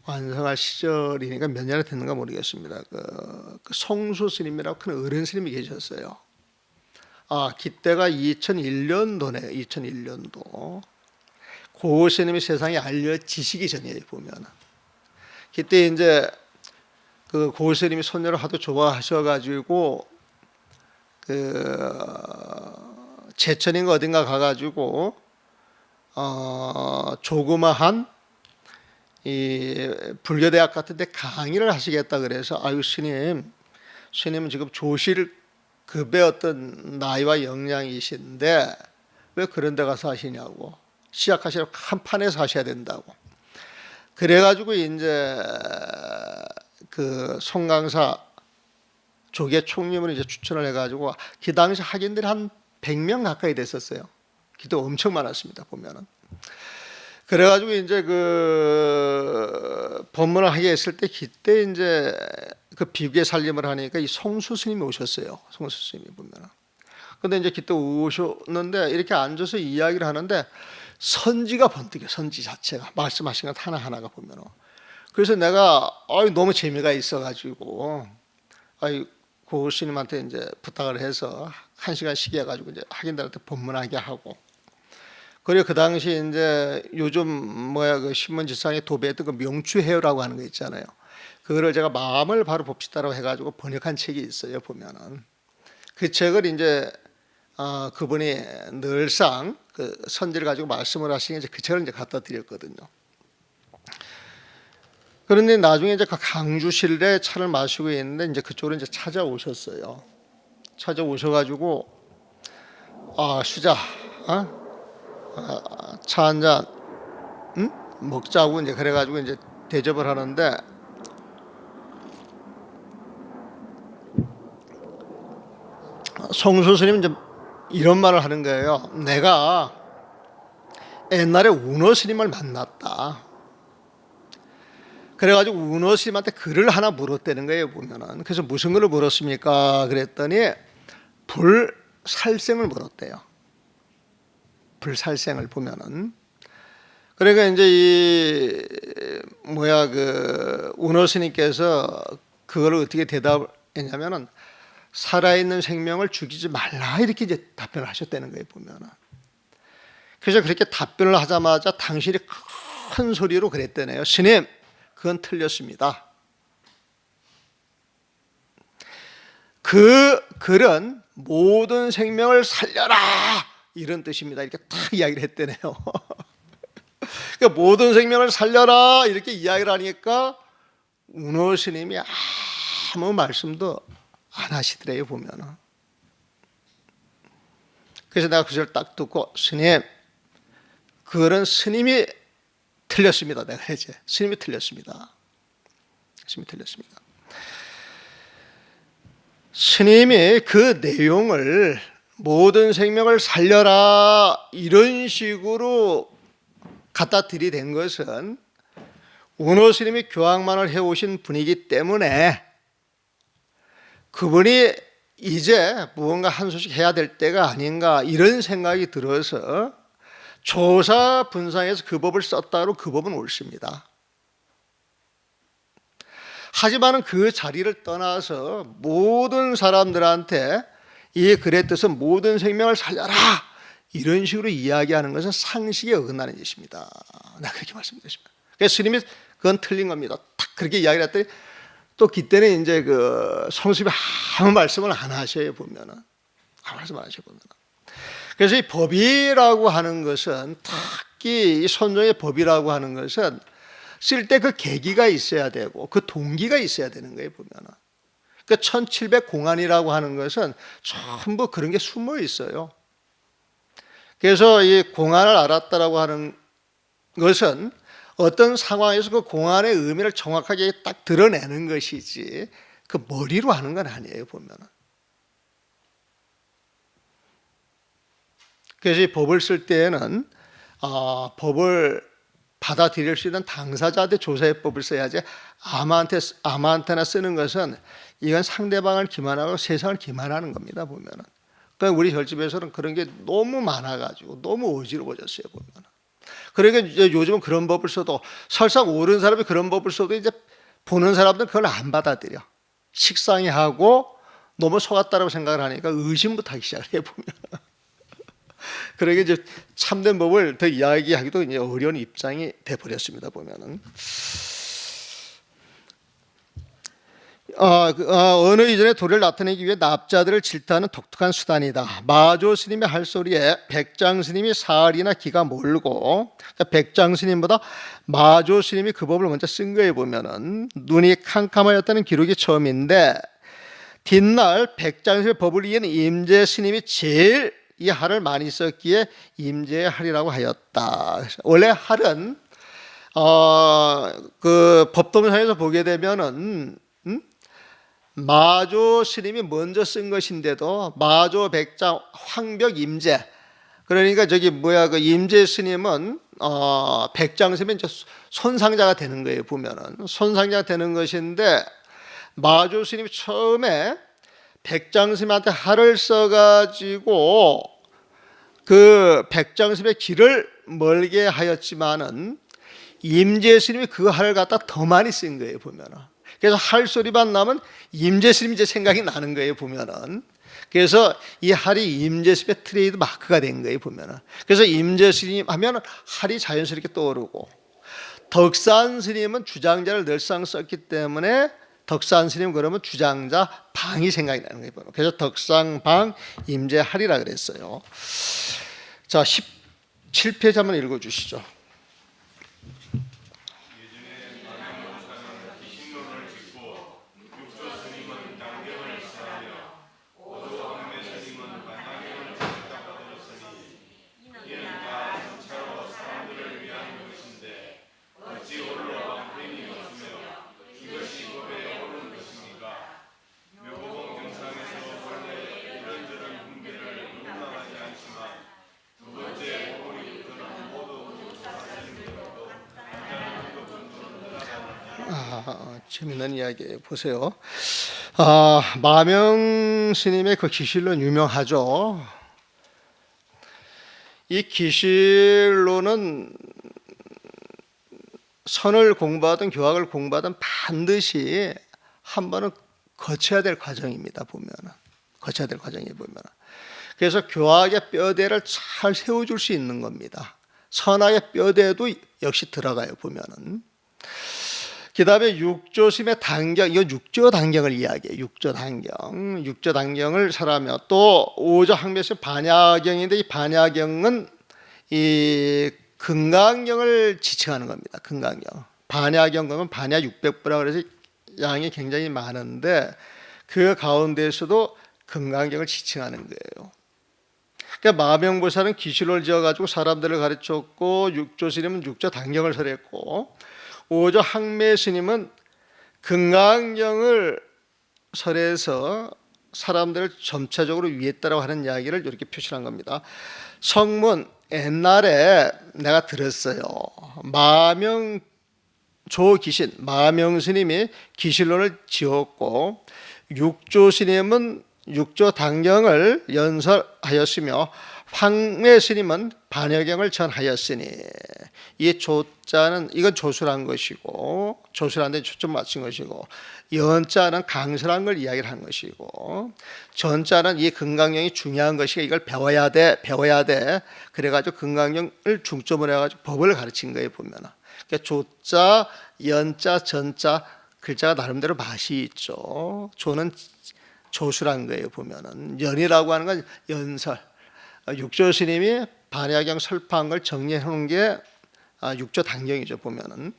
완성할 시절이니까 몇 년이 됐는가 모르겠습니다. 그 송수 스님이라고 큰 어른 스님이 계셨어요. 그때가 2001년도네. 2001년도. 고 스님이 세상에 알려지시기 전이에요. 보면 그때 이제 그 고 스님이 손녀를 하도 좋아하셔가지고 그 제천인가 어딘가 가가지고 조그마한 이 불교대학 같은데 강의를 하시겠다 그래서 아유 스님은 지금 조실급의 어떤 나이와 역량이신데 왜 그런 데 가서 하시냐고 시작하시려고 한 판에서 하셔야 된다고 그래가지고 이제 그 송강사 조계 총림을 이제 추천을 해가지고 그 당시 학인들이 한 100명 가까이 됐었어요. 그때 엄청 많았습니다. 보면은 그래가지고 이제 그 법문을 하게 했을 때 그때 이제 그 비구의 살림을 하니까 이 송수 스님이 오셨어요. 송수 스님이 보면은 근데 이제 그때 오셨는데 이렇게 앉아서 이야기를 하는데 선지가 번뜩여 선지 자체가 말씀하신 것 하나하나가 보면은 그래서 내가 너무 재미가 있어가지고 고 스님한테 이제 부탁을 해서 1시간씩 해가지고 이제 학인들한테 법문하게 하고 그리고 그 당시 이제 요즘 그 신문지상에 도배했던 그 명추해요라고 하는 거 있잖아요. 그거를 제가 마음을 바로 봅시다라고 해가지고 번역한 책이 있어요. 보면은 그 책을 이제 그분이 늘상 그 선지를 가지고 말씀을 하시니 그 책을 이제 갖다 드렸거든요. 그런데 나중에 이제 강주실에 차를 마시고 있는데 이제 그쪽으로 이제 찾아오셨어요. 찾아오셔가지고 수자, 차 한 잔, 먹자고 이제 그래가지고 이제 대접을 하는데 송수 스님 이제 이런 말을 하는 거예요. 내가 옛날에 운어 스님을 만났다. 그래가지고 운어 스님한테 글을 하나 물었다는 거예요, 보면은. 그래서 무슨 글을 물었습니까? 그랬더니 불살생을 물었대요. 불살생을 보면은. 그러니까 이제 운어 스님께서 그걸 어떻게 대답했냐면은 살아있는 생명을 죽이지 말라 이렇게 이제 답변을 하셨다는 거예요, 보면은. 그래서 그렇게 답변을 하자마자 당신이 큰 소리로 그랬다네요. 스님, 그건 틀렸습니다. 그 글은 모든 생명을 살려라 이런 뜻입니다. 이렇게 딱 이야기를 했다네요. 그러니까 모든 생명을 살려라 이렇게 이야기를 하니까 운어 스님이 아무 말씀도 안 하시더래요, 보면은. 그래서 내가 그 소리를 딱 듣고 스님, 그거는 스님이 틀렸습니다. 내가 이제 스님이 틀렸습니다. 스님이 틀렸습니다. 스님이 그 내용을 모든 생명을 살려라 이런 식으로 갖다 들이댄 것은 운어 스님이 교황만을 해오신 분이기 때문에 그분이 이제 무언가 한 소식 해야 될 때가 아닌가 이런 생각이 들어서 조사 분상에서 그 법을 썼다로 그 법은 옳습니다. 하지만 그 자리를 떠나서 모든 사람들한테 이 글의 뜻은 모든 생명을 살려라 이런 식으로 이야기하는 것은 상식에 어긋나는 짓입니다. 나 그렇게 말씀드렸습니다. 그래서 스님이 그건 틀린 겁니다. 딱 그렇게 이야기를 했더니 또 그때는 이제 송수비 아무 말씀을 안 하셔요, 보면은. 아무 말씀 안 하셔요, 보면은. 그래서 이 법이라고 하는 것은 특히 이 선종의 법이라고 하는 것은 쓸 때 그 계기가 있어야 되고 그 동기가 있어야 되는 거예요, 보면은. 그 1700공안이라고 하는 것은 전부 그런 게 숨어 있어요. 그래서 이 공안을 알았다라고 하는 것은 어떤 상황에서 그 공안의 의미를 정확하게 딱 드러내는 것이지 그 머리로 하는 건 아니에요, 보면은. 그래서 이 법을 쓸 때에는 법을 받아들일 수 있는 당사자한테 조사해법을 써야지 아무한테나 쓰는 것은 이건 상대방을 기만하고 세상을 기만하는 겁니다, 보면은. 그러니까 우리 혈집에서는 그런 게 너무 많아가지고 너무 어지러워졌어요, 보면은. 그러니까 이제 요즘은 그런 법을 써도 설사 옳은 사람이 그런 법을 써도 이제 보는 사람들은 그걸 안 받아들여. 식상해하고 너무 속았다라고 생각을 하니까 의심부터 하기 시작을 해보면. 그러니까 이제 참된 법을 더 이야기하기도 이제 어려운 입장이 돼버렸습니다, 보면은. 어느 이전에 도리를 나타내기 위해 납자들을 질타하는 독특한 수단이다. 마조 스님의 할 소리에 백장 스님이 사흘이나 기가 몰고, 그러니까 백장 스님보다 마조 스님이 그 법을 먼저 쓴 거에 보면은 눈이 캄캄하였다는 기록이 처음인데, 뒷날 백장 스님의 법을 이은 임재 스님이 제일 이 할을 많이 썼기에 임재의 할이라고 하였다. 원래 할은 그 법동상에서 보게 되면은 마조 스님이 먼저 쓴 것인데도 마조 백장 황벽 임재, 그러니까 그 임재 스님은 백장 스님은 이제 손상자가 되는 거예요, 보면은. 손상자가 되는 것인데 마조 스님이 처음에 백장 스님한테 할을 써가지고 그 백장 스님의 길을 멀게 하였지만은 임재 스님이 그 할을 갖다 더 많이 쓴 거예요, 보면은. 그래서 할 소리만 나면 임재 스님 이제 생각이 나는 거예요, 보면은. 그래서 이 할이 임재 스님의 트레이드 마크가 된 거예요, 보면은. 그래서 임재 스님 하면 할이 자연스럽게 떠오르고, 덕산 스님은 주장자를 늘상 썼기 때문에 덕산 스님 그러면 주장자 방이 생각이 나는 거예요. 그래서 덕상 방 임재 할이라 그랬어요. 자, 17페이지 한번 읽어 주시죠. 재밌는 이야기 보세요. 마명 스님의 그 기실론 유명하죠. 이 기실론은 선을 공부하든 교학을 공부하든 반드시 한 번은 거쳐야 될 과정입니다. 거쳐야 될 과정이 보면. 그래서 교학의 뼈대를 잘 세워줄 수 있는 겁니다. 선악의 뼈대도 역시 들어가요. 보면은. 그 다음에 육조심의 단경, 이건 육조 단경을 이야기해요. 육조 단경. 육조 단경을 설하며 또 오조 항매심 반야경인데 이 반야경은 이 금강경을 지칭하는 겁니다. 금강경. 반야경 그러면 반야 600부라 그래서 양이 굉장히 많은데 그 가운데에서도 금강경을 지칭하는 거예요. 그러니까 마명보살은 기실을 지어가지고 사람들을 가르쳤고 육조 스님은 육조 단경을 설했고 오조 항매 스님은 금강경을 설해서 사람들을 점차적으로 위했다라고 하는 이야기를 이렇게 표시한 겁니다. 성문 옛날에 내가 들었어요. 조기신 마명 스님이 기실론을 지었고 육조 스님은 육조 단경을 연설하였으며 황매 스님은 반야경을 전하였으니 이 조자는 이건 조술한 것이고 조술한 데 초점 맞춘 것이고 연자는 강설한 걸 이야기를 한 것이고 전자는 이 금강경이 중요한 것이고 이걸 배워야 돼 그래가지고 금강경을 중점으로 해가지고 법을 가르친 거예요. 보면 그러니까 조자, 연자, 전자 글자가 나름대로 맛이 있죠. 조는 조술한 거예요. 보면은 연이라고 하는 건 연설. 육조 스님이 반야경 설파한 걸 정리해 놓은 게 육조 단경이죠. 보면은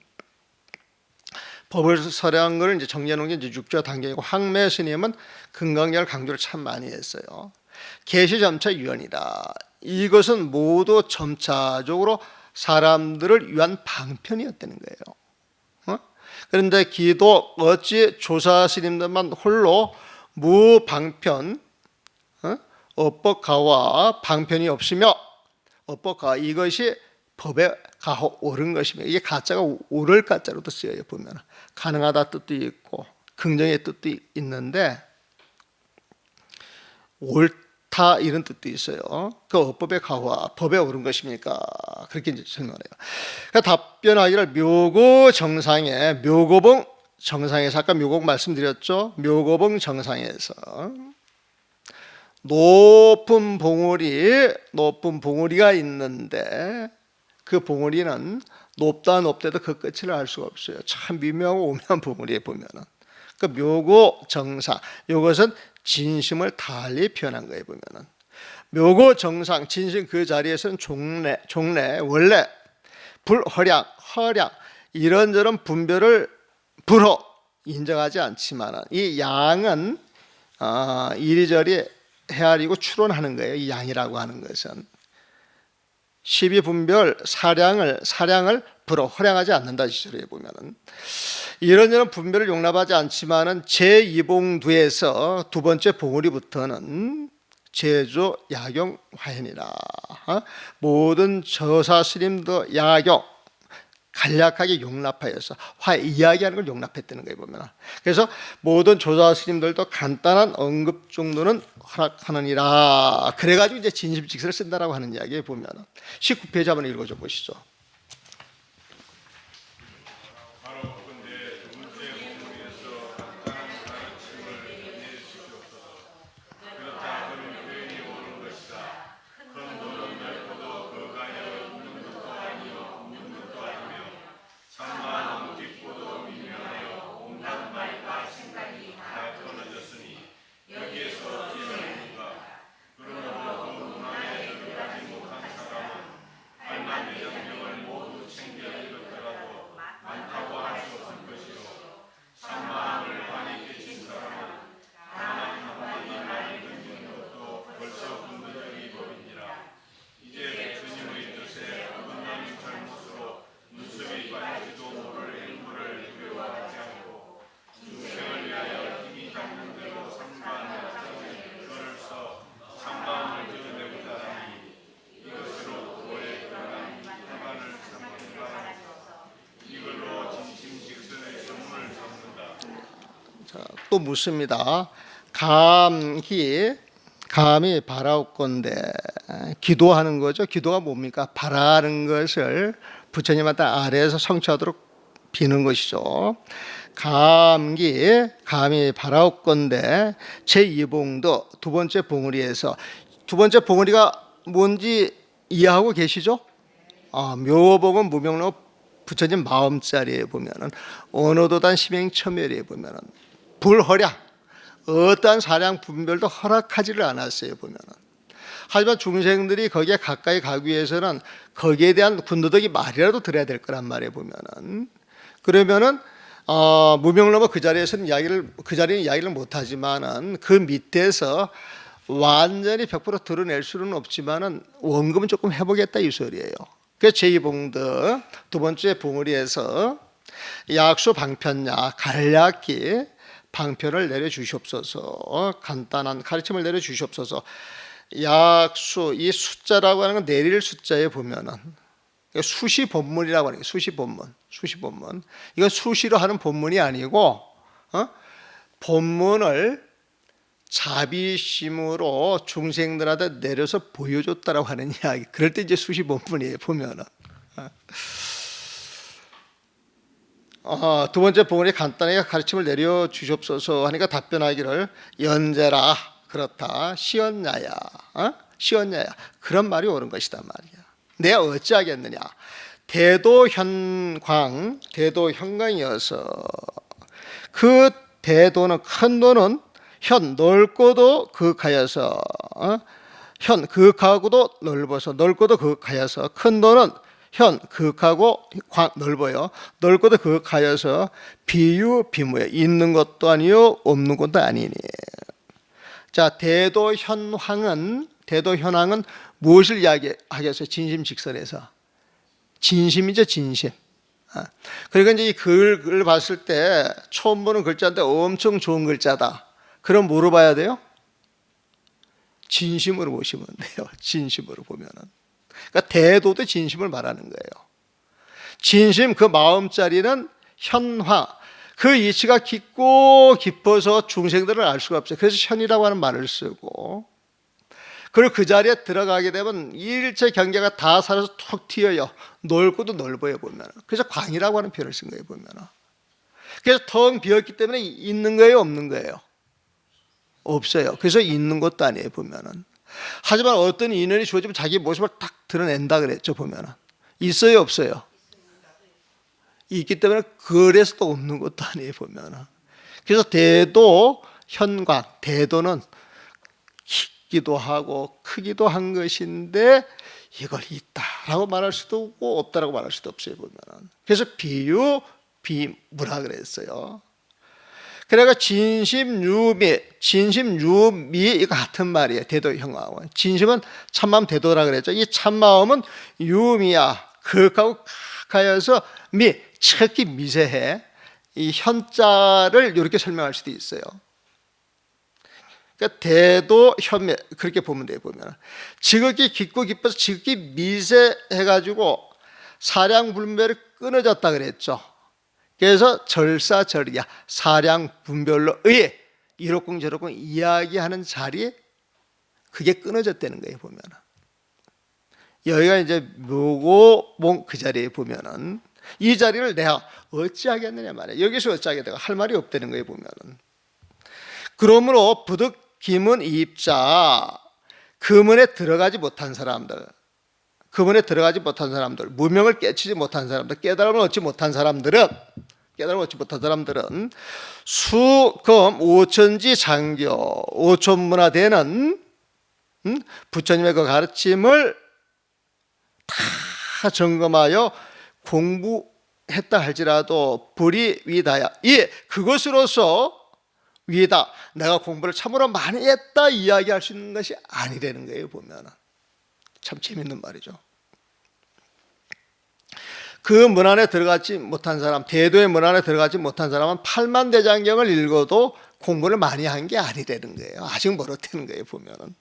법을 설한 걸 이제 정리해 놓은 게 이제 육조 단경이고 황매 스님은 금강경을 강조를 참 많이 했어요. 계시 점차 유언이다. 이것은 모두 점차적으로 사람들을 위한 방편이었다는 거예요. 그런데 기도 어찌 조사 스님들만 홀로 무방편, 업법가와 방편이 없으며 업법가 이것이 법에 가호 옳은 것이며 이게 가짜가 옳을 가짜로도 쓰여요. 보면 가능하다 뜻도 있고 긍정의 뜻도 있는데 옳다 이런 뜻도 있어요. 그 업법의 가호와 법에 옳은 것입니까? 그렇게 이제 설명해요. 그러니까 답변하기를 묘고 정상에 묘고봉 정상에서 아까 묘곡 말씀드렸죠. 묘고봉 정상에서 높은 봉우리가 있는데 그 봉우리는 높다 높대도 그 끝을 알 수가 없어요. 참 미묘하고 오묘한 봉우리에 보면은 그 묘고 정상 이것은 진심을 달리 표현한 거예요. 보면은 묘고 정상 진심 그 자리에서는 종래 원래 불허량 허량 이런저런 분별을 불허 인정하지 않지만 이 양은 이리저리 헤아리고 추론하는 거예요. 이 양이라고 하는 것은 십이분별 사량을 불허 허량하지 않는다. 지절에 보면은 이런저런 분별을 용납하지 않지만은 제2봉두에서 두 번째 봉우리부터는 제조 야경 화현이라 모든 저사 스님도 야경 간략하게 용납하여서 이야기하는 걸 용납했다는 거예요. 보면 그래서 모든 조사 스님들도 간단한 언급 정도는 허락하느니라. 그래가지고 이제 진심직설을 쓴다라고 하는 이야기에 보면 19페이지 한번 읽어줘 보시죠. 또 묻습니다. 감히 바라옵건대, 기도하는 거죠. 기도가 뭡니까? 바라는 것을 부처님한테 아래에서 성취하도록 비는 것이죠. 감히 바라옵건대 제2봉도 두 번째 봉우리에서, 두 번째 봉우리가 뭔지 이해하고 계시죠? 묘복은 무명록 부처님 마음자리에 보면은 언어도단 심행처멸에 보면은 불허량, 어떠한 사량 분별도 허락하지를 않았어요 보면은. 하지만 중생들이 거기에 가까이 가기 위해서는 거기에 대한 군더더기 말이라도 들어야 될 거란 말이에요 보면은. 그러면은 무명로가 그 자리에서는 이야기를 못하지만은 그 밑에서 완전히 100% 드러낼 수는 없지만은 원금은 조금 해보겠다 이 소리예요. 그래서 제2봉도 두 번째 봉우리에서 약수 방편야 간략히 방편을 내려주시옵소서, 간단한 가르침을 내려주시옵소서. 약수, 이 숫자라고 하는 건 내릴 숫자에 보면은 수시 본문이라고 하는 게 수시 본문. 이건 수시로 하는 본문이 아니고 본문을 자비심으로 중생들한테 내려서 보여줬다라고 하는 이야기. 그럴 때 이제 수시 본문이에요 보면은. 두 번째 봉우리 간단하게 가르침을 내려주시옵소서 하니까 답변하기를 연재라, 그렇다, 시언야야, 시언야야, 그런 말이 옳은 것이다 말이야. 내가 어찌하겠느냐. 대도현광이어서 그 대도는, 큰 도는 현 넓고도 그윽하여서, 현 그윽하고도 넓어서, 넓고도 그윽하여서, 큰 도는 현 그윽하고 넓어요. 넓고도 그윽하여서 비유 비무에 있는 것도 아니요 없는 것도 아니니. 자, 대도현황은 무엇을 이야기하겠어요? 진심직설에서 진심이죠, 진심. 그러니까 이제 이 글을 봤을 때 처음 보는 글자인데 엄청 좋은 글자다. 그럼 뭐로 봐야 돼요? 진심으로 보시면 돼요. 진심으로 보면은. 그러니까 대도도 진심을 말하는 거예요. 진심, 그 마음자리는 현화, 그 이치가 깊고 깊어서 중생들을 알 수가 없어요. 그래서 현이라고 하는 말을 쓰고, 그리고 그 자리에 들어가게 되면 일체 경계가 다 사라져 툭 튀어요. 넓고도 넓어요 보면. 그래서 광이라고 하는 표현을 쓴 거예요 보면. 그래서 텅 비었기 때문에 있는 거예요 없는 거예요? 없어요. 그래서 있는 것도 아니에요 보면은. 하지만 어떤 인연이 주어지면 자기 모습을 딱 드러낸다 그랬죠 보면은. 있어요 없어요? 있기 때문에 그래서 또 없는 것도 아니에요 보면은. 그래서 대도 현광, 대도는 깊기도 하고 크기도 한 것인데 이걸 있다라고 말할 수도 없고 없다라고 말할 수도 없어요 보면은. 그래서 비유 비무라 그랬어요. 그래가 진심유미 이거 같은 말이에요. 대도형하고. 진심은 참마음 대도라 그랬죠. 이 참마음은 유미야, 그윽하고 가여서 척히 미세해. 이 현자를 이렇게 설명할 수도 있어요. 그러니까 대도 현미, 그렇게 보면 돼요 보면. 지극히 깊고 깊어서 지극히 미세해가지고 사량 분별이 끊어졌다 그랬죠. 그래서 절사절이야, 사량 분별로 의해 이렇군 저렇군 이야기하는 자리에 그게 끊어졌다는 거예요 보면. 여기가 이제 묘고봉 그 자리에 보면은 이 자리를 내가 어찌하겠느냐 말이야. 여기서 어찌하겠다가 할 말이 없다는 거예요 보면은. 그러므로 부득 기문 입자, 금은에 들어가지 못한 사람들, 무명을 깨치지 못한 사람들, 깨달음을 얻지 못한 사람들은 수금 오천지 장교, 오천문화되는 부처님의 그 가르침을 다 점검하여 공부했다 할지라도 불이 위다야, 그것으로서 위다, 내가 공부를 참으로 많이 했다 이야기할 수 있는 것이 아니라는 거예요 보면. 참 재밌는 말이죠. 그 문 안에 들어가지 못한 사람, 대도의 문 안에 들어가지 못한 사람은 팔만대장경을 읽어도 공부를 많이 한 게 아니라는 거예요. 아직 멀었다는 거예요 보면은.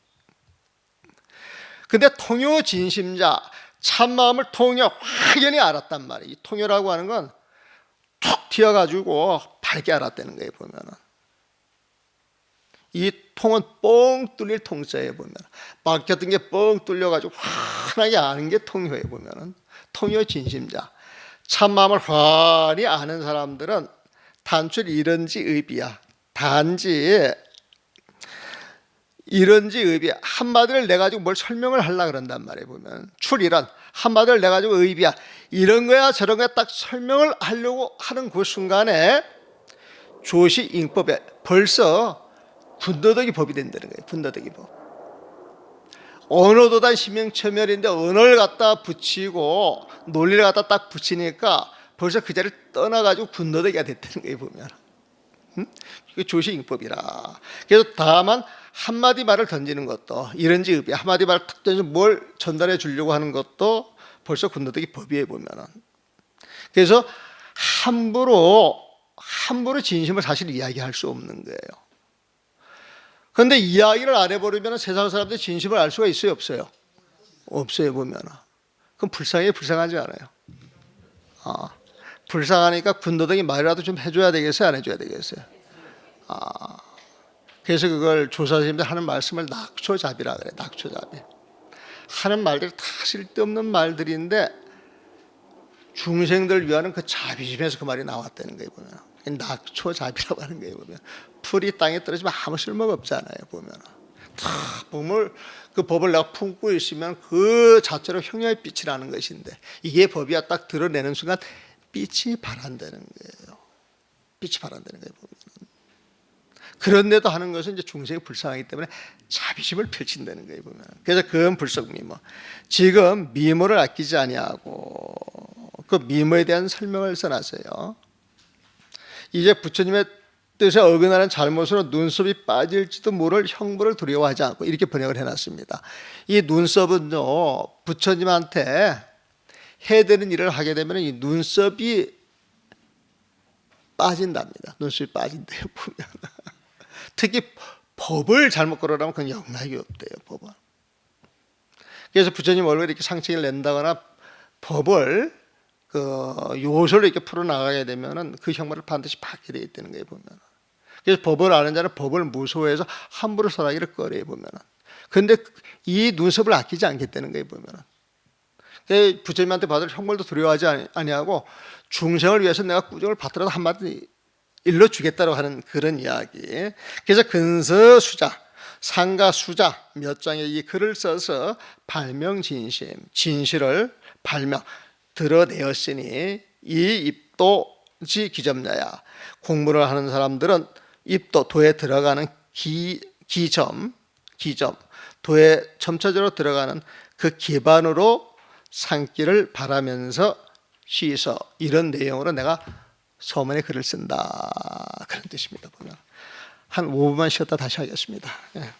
근데 통요 진심자, 참마음을 통요 확연히 알았단 말이에요. 이 통요라고 하는 건 툭 튀어가지고 밝게 알았다는 거예요 보면은. 이 통은 뻥 뚫릴 통자에 보면 막혔던 게 뻥 뚫려가지고 환하게 아는 게 통효에 보면은 통효 진심자. 참마음을 환히 아는 사람들은 단출 이런지 의비야. 단지 이런지 의비야. 한마디를 내 가지고 뭘 설명을 하려고 그런단 말이에요. 보면 출이란 한마디를 내 가지고 의비야. 이런 거야 저런 거야 딱 설명을 하려고 하는 그 순간에 조시 잉법에 벌써 군더더기 법이 된다는 거예요. 군더더기 법. 언어도단 심명처멸인데 언어를 갖다 붙이고 논리를 갖다 딱 붙이니까 벌써 그 자리를 떠나가지고 군더더기가 됐다는 거예요. 보면 그게 조시잉법이라. 그래서 다만 한마디 말을 던지는 것도 이런지 의비 한마디 말을 탁 던져서 뭘 전달해 주려고 하는 것도 벌써 군더더기 법이에요. 보면은 그래서 함부로 진심을 사실 이야기할 수 없는 거예요. 그런데 이야기를 안 해버리면 세상 사람들이 진심을 알 수가 있어요, 없어요? 없어요. 보면 그럼 불쌍하지 않아요. 불쌍하니까 군더더기 말이라도 좀 해줘야 되겠어요, 안 해줘야 되겠어요? 그래서 그걸 조사님들 하는 말씀을 낙초잡이라 그래. 낙초잡이. 하는 말들이 다 쓸데없는 말들인데 중생들 위하는 그 자비심에서 그 말이 나왔다는 거예요. 보면 낙초잡이라고 하는 거예요. 보면 풀이 땅에 떨어지면 아무 쓸모가 없잖아요. 보면 다 그 법을 내가 품고 있으면 그 자체로 형용의 빛이 나는 것인데 이게 법이야 딱 드러내는 순간 빛이 발한다는 거예요. 빛이 발한다는 거예요. 보면 그런데도 하는 것은 이제 중생이 불쌍하기 때문에 자비심을 펼친다는 거예요. 보면 그래서 그건 불성미모. 지금 미모를 아끼지 아니하고 그 미모에 대한 설명을 써놨어요. 이제 부처님의 뜻에 어긋나는 잘못으로 눈썹이 빠질지도 모를 형벌을 두려워하지 않고 이렇게 번역을 해놨습니다. 이 눈썹은요 부처님한테 해되는 일을 하게 되면 이 눈썹이 빠진답니다. 눈썹이 빠진대요. 보면 특히 법을 잘못 걸어라면 그건 영락이 없대요. 법은. 그래서 부처님 얼굴에 이렇게 상처를 낸다거나 법을 그 요소를 이렇게 풀어나가게 되면은 그 형벌을 반드시 받게 되어 있다는 거예요. 보면. 그래서 법을 아는 자는 법을 무서워해서 함부로 설하기를 꺼려요. 보면은. 그런데 이 눈썹을 아끼지 않겠다는 거예요. 보면은. 부처님한테 받을 형벌도 두려워하지 아니하고 중생을 위해서 내가 꾸중을 받더라도 한마디 일러주겠다고 하는 그런 이야기. 그래서 근서수자, 상가수자 몇 장의 이 글을 써서 발명진심, 진실을 발명, 드러내었으니 이 입도지 기점자야. 공부를 하는 사람들은 입도, 도에 들어가는 기점, 도에 점차적으로 들어가는 그 기반으로 삼기를 바라면서 시서 이런 내용으로 내가 서문에 글을 쓴다 그런 뜻입니다. 보면 한 5분만 쉬었다 다시 하겠습니다. 예.